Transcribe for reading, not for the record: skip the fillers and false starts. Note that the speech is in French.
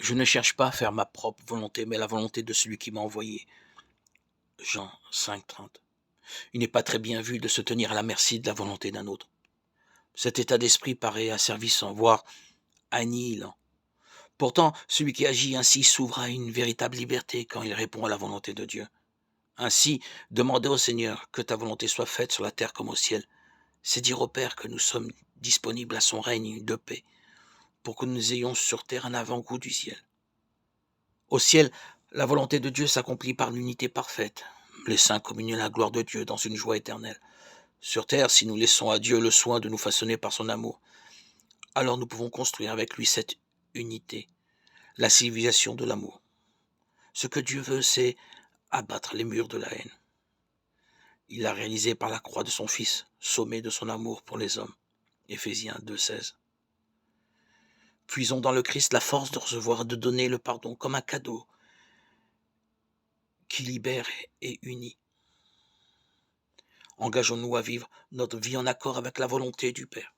Je ne cherche pas à faire ma propre volonté, mais la volonté de celui qui m'a envoyé. Jean 5,30. Il n'est pas très bien vu de se tenir à la merci de la volonté d'un autre. Cet état d'esprit paraît asservissant, voire annihilant. Pourtant, celui qui agit ainsi s'ouvre à une véritable liberté quand il répond à la volonté de Dieu. Ainsi, demander au Seigneur que ta volonté soit faite sur la terre comme au ciel, c'est dire au Père que nous sommes disponibles à son règne de paix, pour que nous ayons sur terre un avant-goût du ciel. Au ciel, la volonté de Dieu s'accomplit par l'unité parfaite. Les saints communient la gloire de Dieu dans une joie éternelle. Sur terre, si nous laissons à Dieu le soin de nous façonner par son amour, alors nous pouvons construire avec lui cette unité, la civilisation de l'amour. Ce que Dieu veut, c'est abattre les murs de la haine. Il l'a réalisé par la croix de son Fils, sommet de son amour pour les hommes. Éphésiens 2,16. Puisons dans le Christ la force de recevoir et de donner le pardon comme un cadeau qui libère et unit. Engageons-nous à vivre notre vie en accord avec la volonté du Père.